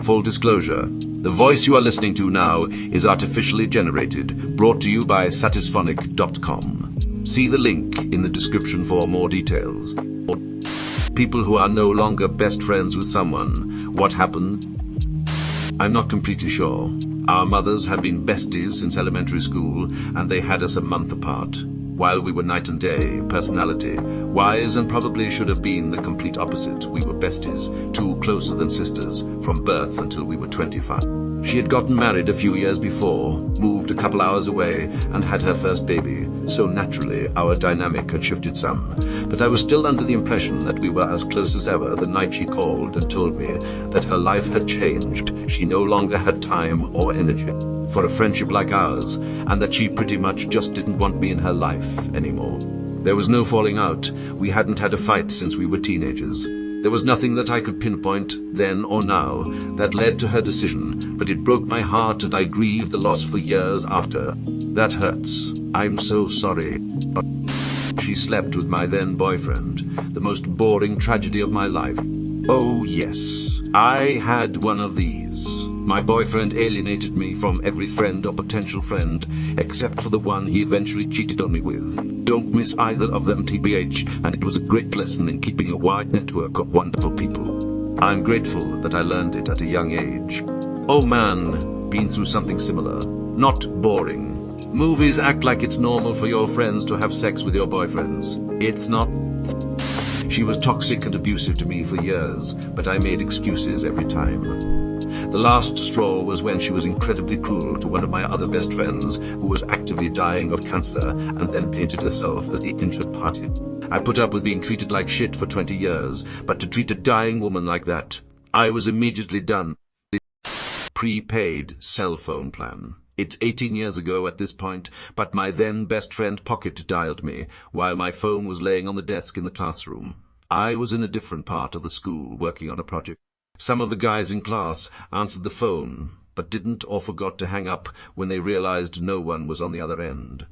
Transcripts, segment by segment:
Full disclosure, the voice you are listening to now is artificially generated, brought to you by satisphonic.com. See the link in the description for more details. People who are no longer best friends with someone. What happened? I'm not completely sure. Our mothers had been besties since elementary school, and they had us a month apart. While we were night and day, personality-wise, and probably should have been the complete opposite. We were besties, two closer than sisters, from birth until we were 25. She had gotten married a few years before, moved a couple hours away, and had her first baby, so naturally our dynamic had shifted some. But I was still under the impression that we were as close as ever the night she called and told me that her life had changed. She no longer had time or energy for a friendship like ours, and that she pretty much just didn't want me in her life anymore. There was no falling out. We hadn't had a fight since we were teenagers. There was nothing that I could pinpoint, then or now, that led to her decision, but it broke my heart and I grieved the loss for years after. That hurts. I'm so sorry. She slept with my then boyfriend, the most boring tragedy of my life. Oh yes, I had one of these. My boyfriend alienated me from every friend or potential friend, except for the one he eventually cheated on me with. Don't miss either of them, TBH, and it was a great lesson in keeping a wide network of wonderful people. I'm grateful that I learned it at a young age. Oh man, been through something similar. Not boring. Movies act like it's normal for your friends to have sex with your boyfriends. It's not. She was toxic and abusive to me for years, but I made excuses every time. The last straw was when she was incredibly cruel to one of my other best friends who was actively dying of cancer and then painted herself as the injured party. I put up with being treated like shit for 20 years, but to treat a dying woman like that, I was immediately done. Prepaid cell phone plan. It's 18 years ago at this point, but my then best friend pocket dialed me while my phone was laying on the desk in the classroom. I was in a different part of the school working on a project. Some of the guys in class answered the phone, but didn't or forgot to hang up when they realized no one was on the other end.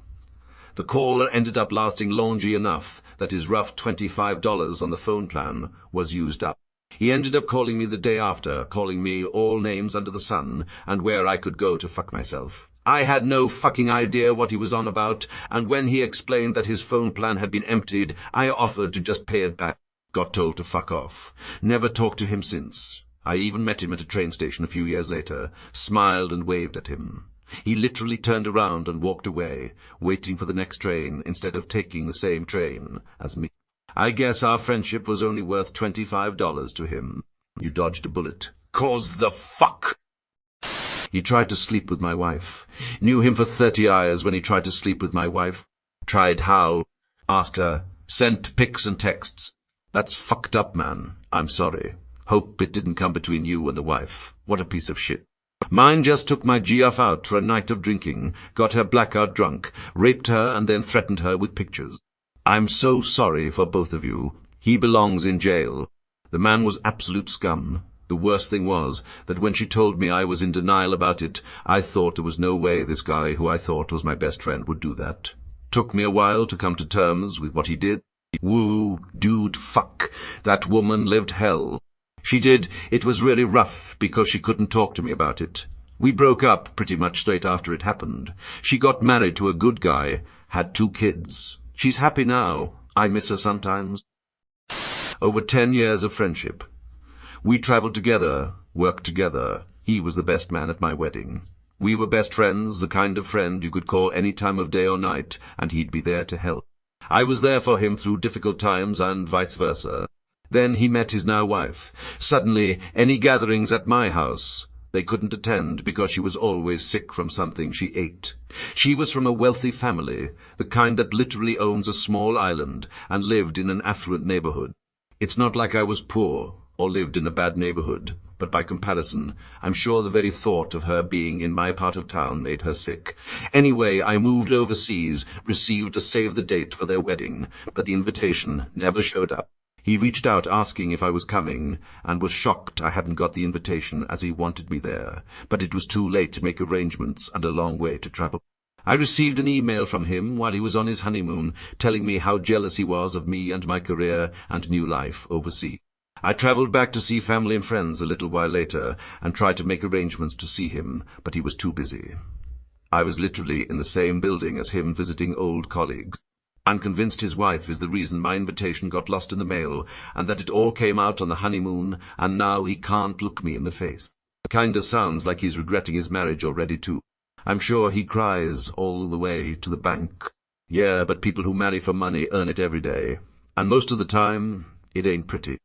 The call ended up lasting long enough that his rough $25 on the phone plan was used up. He ended up calling me the day after, calling me all names under the sun, and where I could go to fuck myself. I had no fucking idea what he was on about, and when he explained that his phone plan had been emptied, I offered to just pay it back. Got told to fuck off. Never talked to him since. I even met him at a train station a few years later, smiled and waved at him. He literally turned around and walked away, waiting for the next train instead of taking the same train as me. I guess our friendship was only worth $25 to him. You dodged a bullet. 'Cause the fuck! He tried to sleep with my wife. Knew him for 30 years when he tried to sleep with my wife. Tried how? Asked her. Sent pics and texts. That's fucked up, man. I'm sorry. Hope it didn't come between you and the wife. What a piece of shit. Mine just took my GF out for a night of drinking, got her blackout drunk, raped her and then threatened her with pictures. I'm so sorry for both of you. He belongs in jail. The man was absolute scum. The worst thing was that when she told me I was in denial about it, I thought there was no way this guy who I thought was my best friend would do that. Took me a while to come to terms with what he did. Woo, dude, fuck. That woman lived hell. She did. It was really rough because she couldn't talk to me about it. We broke up pretty much straight after it happened. She got married to a good guy, had 2 kids. She's happy now. I miss her sometimes. Over 10 years of friendship. We traveled together, worked together. He was the best man at my wedding. We were best friends, the kind of friend you could call any time of day or night, and he'd be there to help. I was there for him through difficult times and vice versa. Then he met his now wife. Suddenly, any gatherings at my house, they couldn't attend because she was always sick from something she ate. She was from a wealthy family, the kind that literally owns a small island and lived in an affluent neighborhood. It's not like I was poor or lived in a bad neighborhood, but by comparison, I'm sure the very thought of her being in my part of town made her sick. Anyway, I moved overseas, received a save-the-date for their wedding, but the invitation never showed up. He reached out asking if I was coming, and was shocked I hadn't got the invitation as he wanted me there, but it was too late to make arrangements and a long way to travel. I received an email from him while he was on his honeymoon, telling me how jealous he was of me and my career and new life overseas. I travelled back to see family and friends a little while later and tried to make arrangements to see him, but he was too busy. I was literally in the same building as him visiting old colleagues. I'm convinced his wife is the reason my invitation got lost in the mail and that it all came out on the honeymoon and now he can't look me in the face. Kinda sounds like he's regretting his marriage already too. I'm sure he cries all the way to the bank. Yeah, but people who marry for money earn it every day. And most of the time, it ain't pretty.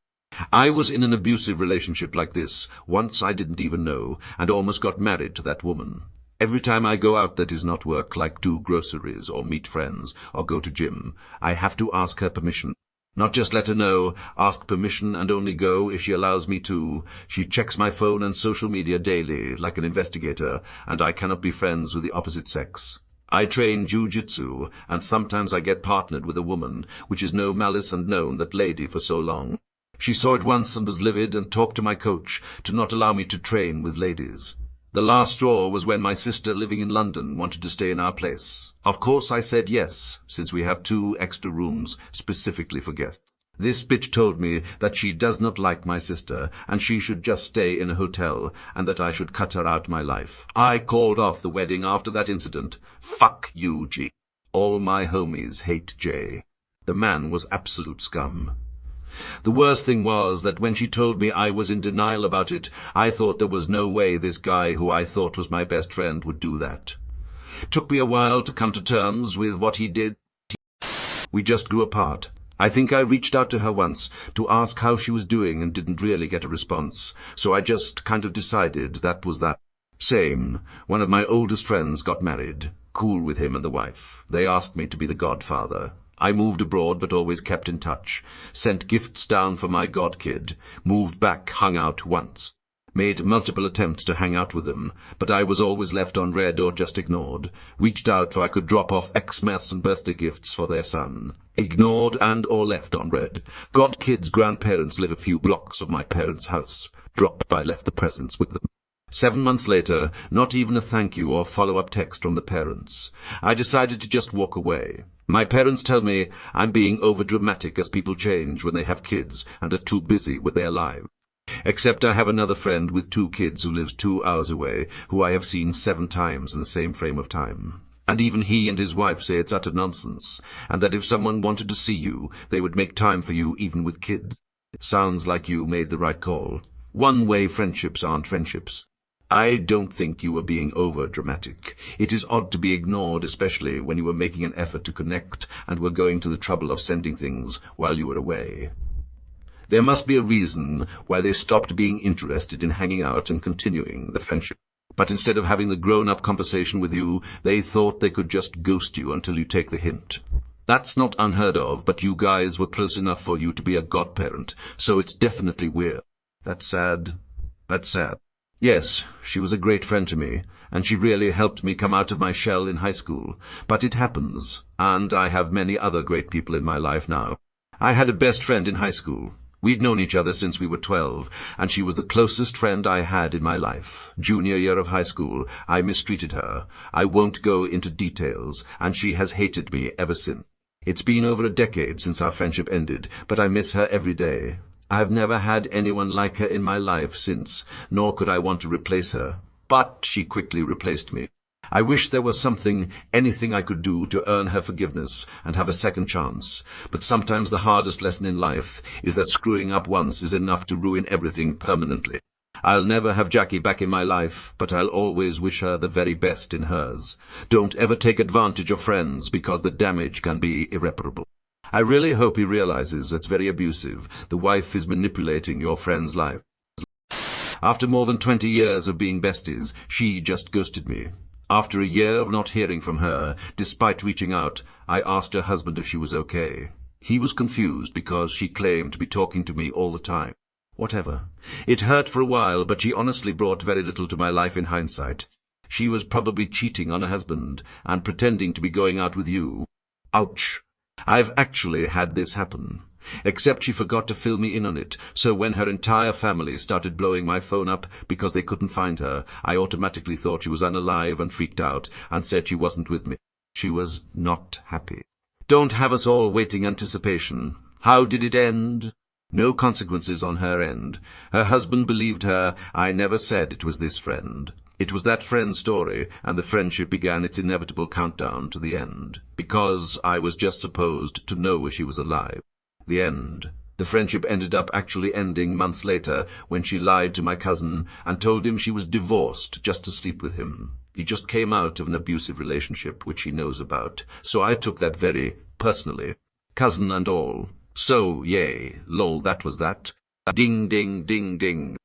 I was in an abusive relationship like this, once I didn't even know, and almost got married to that woman. Every time I go out that is not work, like do groceries or meet friends or go to gym, I have to ask her permission. Not just let her know, ask permission and only go if she allows me to. She checks my phone and social media daily, like an investigator, and I cannot be friends with the opposite sex. I train jiu-jitsu, and sometimes I get partnered with a woman, which is no malice and known that lady for so long. She saw it once and was livid and talked to my coach to not allow me to train with ladies. The last straw was when my sister living in London wanted to stay in our place. Of course I said yes, since we have 2 extra rooms specifically for guests. This bitch told me that she does not like my sister and she should just stay in a hotel and that I should cut her out my life. I called off the wedding after that incident. Fuck you, G. All my homies hate J. The man was absolute scum. The worst thing was that when she told me I was in denial about it, I thought there was no way this guy who I thought was my best friend would do that. Took me a while to come to terms with what he did. We just grew apart. I think I reached out to her once to ask how she was doing and didn't really get a response, so I just kind of decided that was that. Same. One of my oldest friends got married. Cool with him and the wife. They asked me to be the godfather. I moved abroad but always kept in touch. Sent gifts down for my godkid. Moved back, hung out once. Made multiple attempts to hang out with them, but I was always left on red or just ignored. Reached out so I could drop off Xmas and birthday gifts for their son. Ignored and or left on red. Godkid's grandparents live a few blocks of my parents' house. Dropped by, left the presents with them. 7 months later, not even a thank you or follow-up text from the parents. I decided to just walk away. My parents tell me I'm being overdramatic as people change when they have kids and are too busy with their lives. Except I have another friend with 2 kids who lives 2 hours away, who I have seen 7 times in the same frame of time. And even he and his wife say it's utter nonsense, and that if someone wanted to see you, they would make time for you even with kids. Sounds like you made the right call. One-way friendships aren't friendships. I don't think you were being over-dramatic. It is odd to be ignored, especially when you were making an effort to connect and were going to the trouble of sending things while you were away. There must be a reason why they stopped being interested in hanging out and continuing the friendship. But instead of having the grown-up conversation with you, they thought they could just ghost you until you take the hint. That's not unheard of, but you guys were close enough for you to be a godparent, so it's definitely weird. That's sad. That's sad. Yes, she was a great friend to me, and she really helped me come out of my shell in high school. But it happens, and I have many other great people in my life now. I had a best friend in high school. We'd known each other since we were 12, and she was the closest friend I had in my life. Junior year of high school, I mistreated her. I won't go into details, and she has hated me ever since. It's been over a decade since our friendship ended, but I miss her every day. I've never had anyone like her in my life since, nor could I want to replace her. But she quickly replaced me. I wish there was anything I could do to earn her forgiveness and have a second chance. But sometimes the hardest lesson in life is that screwing up once is enough to ruin everything permanently. I'll never have Jackie back in my life, but I'll always wish her the very best in hers. Don't ever take advantage of friends because the damage can be irreparable. I really hope he realizes it's very abusive. The wife is manipulating your friend's life. After more than 20 years of being besties, she just ghosted me. After a year of not hearing from her, despite reaching out, I asked her husband if she was okay. He was confused because she claimed to be talking to me all the time. Whatever. It hurt for a while, but she honestly brought very little to my life in hindsight. She was probably cheating on her husband and pretending to be going out with you. Ouch. I've actually had this happen. Except she forgot to fill me in on it, so when her entire family started blowing my phone up because they couldn't find her, I automatically thought she was unalive and freaked out and said she wasn't with me. She was not happy. Don't have us all waiting anticipation. How did it end? No consequences on her end. Her husband believed her. I never said it was this friend. It was that friend's story, and the friendship began its inevitable countdown to the end, because I was just supposed to know she was alive. The end. The friendship ended up actually ending months later when she lied to my cousin and told him she was divorced just to sleep with him. He just came out of an abusive relationship, which he knows about, so I took that very personally. Cousin and all. So, yay, lol, that was that. Ding, ding, ding, ding.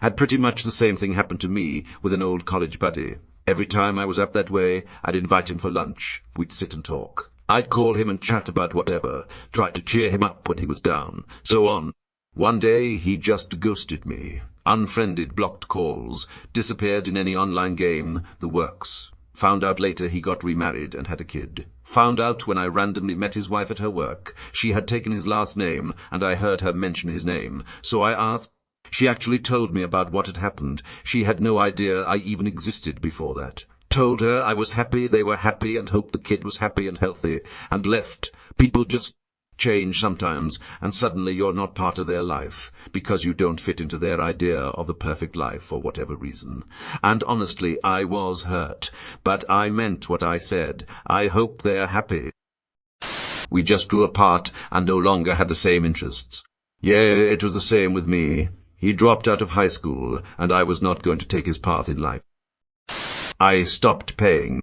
Had pretty much the same thing happen to me with an old college buddy. Every time I was up that way, I'd invite him for lunch. We'd sit and talk. I'd call him and chat about whatever, try to cheer him up when he was down, so on. One day, he just ghosted me. Unfriended, blocked calls, disappeared in any online game, the works. Found out later he got remarried and had a kid. Found out when I randomly met his wife at her work. She had taken his last name, and I heard her mention his name, so I asked. She actually told me about what had happened. She had no idea I even existed before that. Told her I was happy, they were happy, and hoped the kid was happy and healthy, and left. People just change sometimes, and suddenly you're not part of their life, because you don't fit into their idea of the perfect life for whatever reason. And honestly, I was hurt, but I meant what I said. I hope they're happy. We just grew apart and no longer had the same interests. Yeah, it was the same with me. He dropped out of high school, and I was not going to take his path in life. I stopped paying.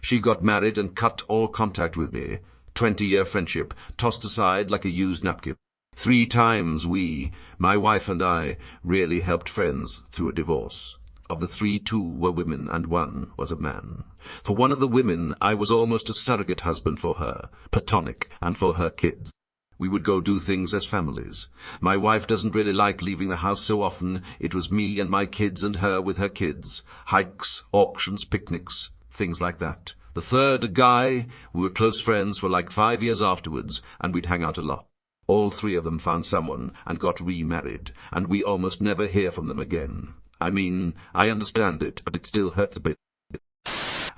She got married and cut all contact with me. 20-year friendship, tossed aside like a used napkin. 3 times we, my wife and I, really helped friends through a divorce. Of the 3, 2 were women and 1 was a man. For one of the women, I was almost a surrogate husband for her, platonic, and for her kids. We would go do things as families. My wife doesn't really like leaving the house so often. It was me and my kids and her with her kids. Hikes, auctions, picnics, things like that. The third, a guy, we were close friends for like 5 years afterwards, and we'd hang out a lot. All 3 of them found someone and got remarried, and we almost never hear from them again. I mean, I understand it, but it still hurts a bit.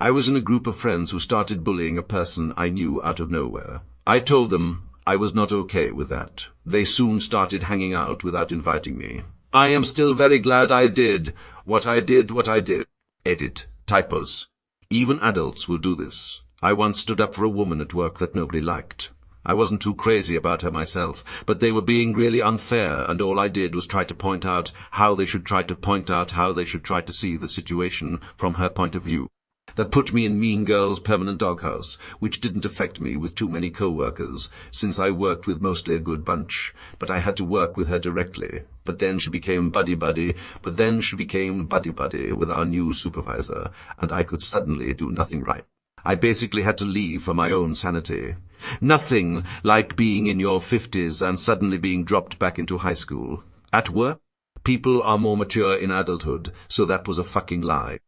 I was in a group of friends who started bullying a person I knew out of nowhere. I told them I was not okay with that. They soon started hanging out without inviting me. I am still very glad I did what I did. Edit. Typos. Even adults will do this. I once stood up for a woman at work that nobody liked. I wasn't too crazy about her myself, but they were being really unfair, and all I did was try to point out how they should try to see the situation from her point of view. That put me in Mean Girl's permanent doghouse, which didn't affect me with too many co-workers, since I worked with mostly a good bunch, but I had to work with her directly. But then she became buddy-buddy with our new supervisor, and I could suddenly do nothing right. I basically had to leave for my own sanity. Nothing like being in your 50s and suddenly being dropped back into high school. At work, people are more mature in adulthood, so that was a fucking lie.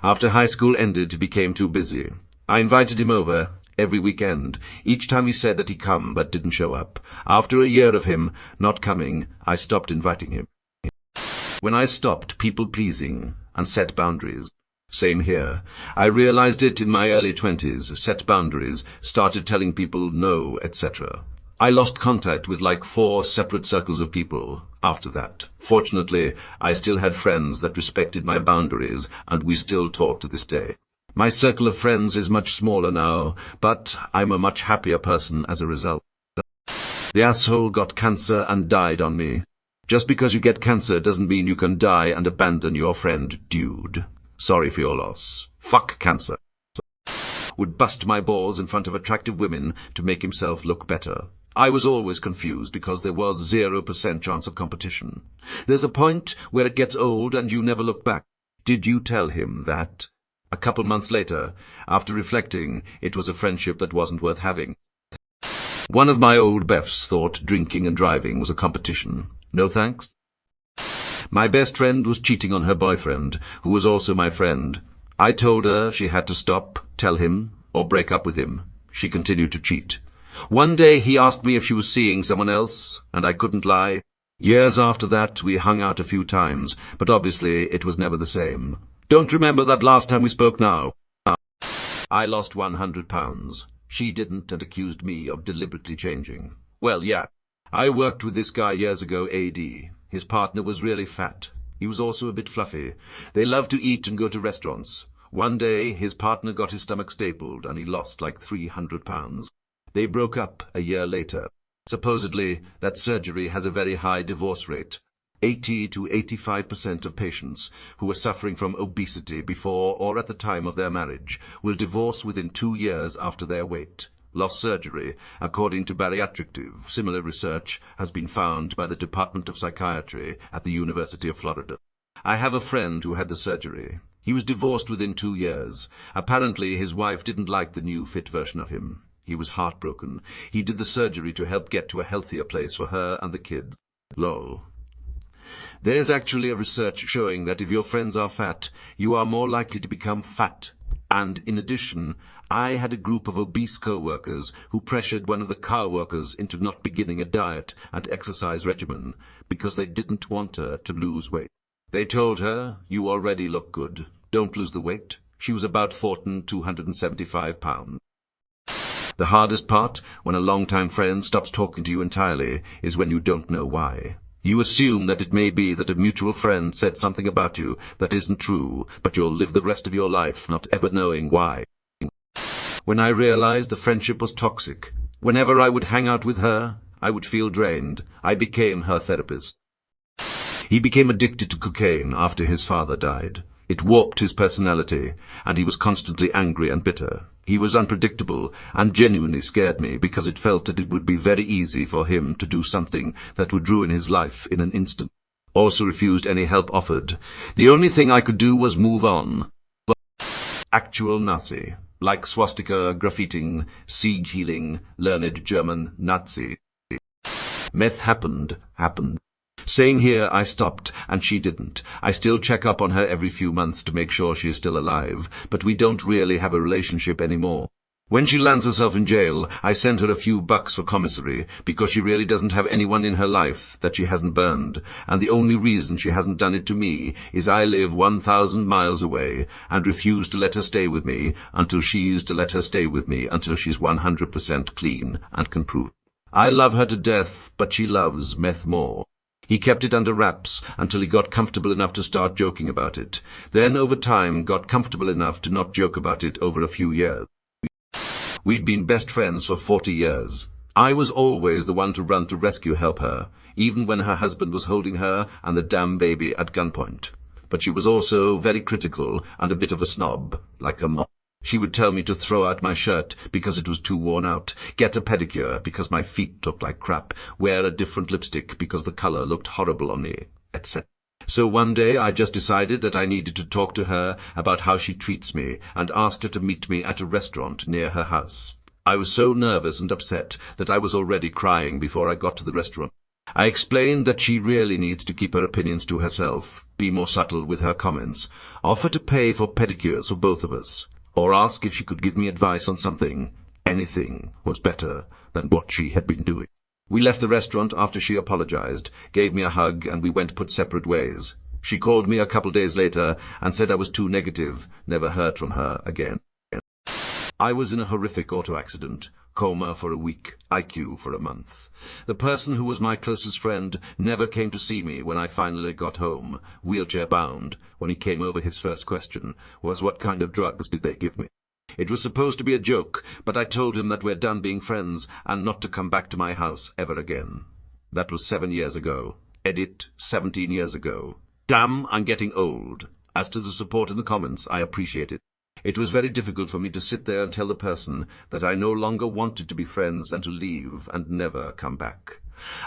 After high school ended, he became too busy. I invited him over every weekend. Each time he said that he'd come, but didn't show up. After a year of him not coming, I stopped inviting him. When I stopped people-pleasing and set boundaries. Same here. I realized it in my early 20s, set boundaries, started telling people no, etc. I lost contact with like 4 separate circles of people after that. Fortunately, I still had friends that respected my boundaries, and we still talk to this day. My circle of friends is much smaller now, but I'm a much happier person as a result. The asshole got cancer and died on me. Just because you get cancer doesn't mean you can die and abandon your friend, dude. Sorry for your loss. Fuck cancer. Would bust my balls in front of attractive women to make himself look better. I was always confused because there was 0% chance of competition. There's a point where it gets old and you never look back. Did you tell him that? A couple months later, after reflecting, it was a friendship that wasn't worth having. One of my old befs thought drinking and driving was a competition. No thanks. My best friend was cheating on her boyfriend, who was also my friend. I told her she had to stop, tell him, or break up with him. She continued to cheat. One day he asked me if she was seeing someone else, and I couldn't lie. Years after that, we hung out a few times, but obviously it was never the same. Don't remember that last time we spoke now. I lost 100 pounds. She didn't and accused me of deliberately changing. Well, yeah, I worked with this guy years ago, AD. His partner was really fat. He was also a bit fluffy. They loved to eat and go to restaurants. One day, his partner got his stomach stapled and he lost like 300 pounds. They broke up a year later. Supposedly, that surgery has a very high divorce rate. 80 to 85% of patients who are suffering from obesity before or at the time of their marriage will divorce within 2 years after their weight loss surgery, according to Bariatric. Similar research has been found by the Department of Psychiatry at the University of Florida. I have a friend who had the surgery. He was divorced within 2 years. Apparently, his wife didn't like the new fit version of him. He was heartbroken. He did the surgery to help get to a healthier place for her and the kids. Lol. There's actually a research showing that if your friends are fat, you are more likely to become fat. And in addition, I had a group of obese co-workers who pressured one of the car workers into not beginning a diet and exercise regimen because they didn't want her to lose weight. They told her, "You already look good. Don't lose the weight." She was about 275 pounds. The hardest part, when a long-time friend stops talking to you entirely, is when you don't know why. You assume that it may be that a mutual friend said something about you that isn't true, but you'll live the rest of your life not ever knowing why. When I realized the friendship was toxic, whenever I would hang out with her, I would feel drained. I became her therapist. He became addicted to cocaine after his father died. It warped his personality, and he was constantly angry and bitter. He was unpredictable and genuinely scared me because it felt that it would be very easy for him to do something that would ruin his life in an instant. Also refused any help offered. The only thing I could do was move on. Actual Nazi. Like swastika, graffiting, siege healing, learned German Nazi. Meth happened. Saying here I stopped, and she didn't. I still check up on her every few months to make sure she is still alive, but we don't really have a relationship anymore. When she lands herself in jail, I send her a few bucks for commissary, because she really doesn't have anyone in her life that she hasn't burned, and the only reason she hasn't done it to me is I live 1,000 miles away, and refuse to let her stay with me until she's to let her stay with me until she's 100% clean and can prove. I love her to death, but she loves meth more. He kept it under wraps until he got comfortable enough to start joking about it. Then, over time, got comfortable enough to not joke about it over a few years. We'd been best friends for 40 years. I was always the one to run to rescue help her, even when her husband was holding her and the damn baby at gunpoint. But she was also very critical and a bit of a snob, like her mom. She would tell me to throw out my shirt because it was too worn out, get a pedicure because my feet looked like crap, wear a different lipstick because the color looked horrible on me, etc. So one day I just decided that I needed to talk to her about how she treats me and asked her to meet me at a restaurant near her house. I was so nervous and upset that I was already crying before I got to the restaurant. I explained that she really needs to keep her opinions to herself, be more subtle with her comments, offer to pay for pedicures for both of us, or ask if she could give me advice on something. Anything was better than what she had been doing. We left the restaurant after she apologized, gave me a hug, and we went put separate ways. She called me a couple days later and said I was too negative, never heard from her again. I was in a horrific auto accident, coma for a week, IQ for a month. The person who was my closest friend never came to see me when I finally got home, wheelchair-bound. When he came over, his first question was, "What kind of drugs did they give me?" It was supposed to be a joke, but I told him that we're done being friends and not to come back to my house ever again. That was 7 years ago. Edit, 17 years ago. Damn, I'm getting old. As to the support in the comments, I appreciate it. It was very difficult for me to sit there and tell the person that I no longer wanted to be friends and to leave and never come back.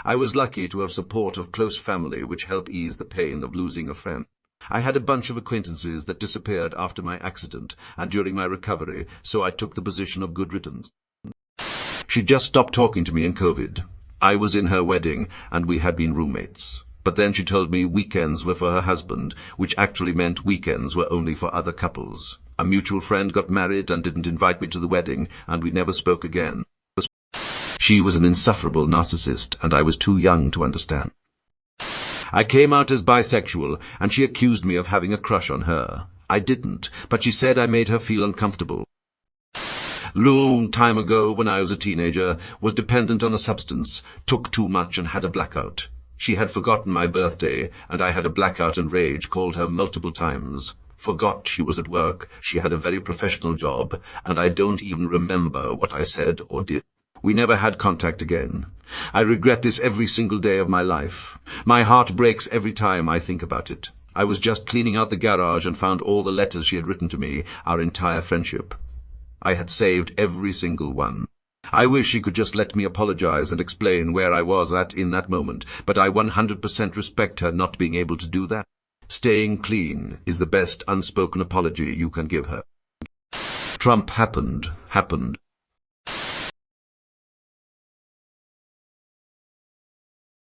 I was lucky to have support of close family which helped ease the pain of losing a friend. I had a bunch of acquaintances that disappeared after my accident and during my recovery, so I took the position of good riddance. She just stopped talking to me in COVID. I was in her wedding, and we had been roommates. But then she told me weekends were for her husband, which actually meant weekends were only for other couples. A mutual friend got married and didn't invite me to the wedding, and we never spoke again. She was an insufferable narcissist, and I was too young to understand. I came out as bisexual, and she accused me of having a crush on her. I didn't, but she said I made her feel uncomfortable. Long time ago, when I was a teenager, was dependent on a substance, took too much and had a blackout. She had forgotten my birthday, and I had a blackout and rage, called her multiple times. Forgot she was at work, she had a very professional job, and I don't even remember what I said or did. We never had contact again. I regret this every single day of my life. My heart breaks every time I think about it. I was just cleaning out the garage and found all the letters she had written to me, our entire friendship. I had saved every single one. I wish she could just let me apologize and explain where I was at in that moment, but I 100% respect her not being able to do that. Staying clean is the best unspoken apology you can give her. Trump happened.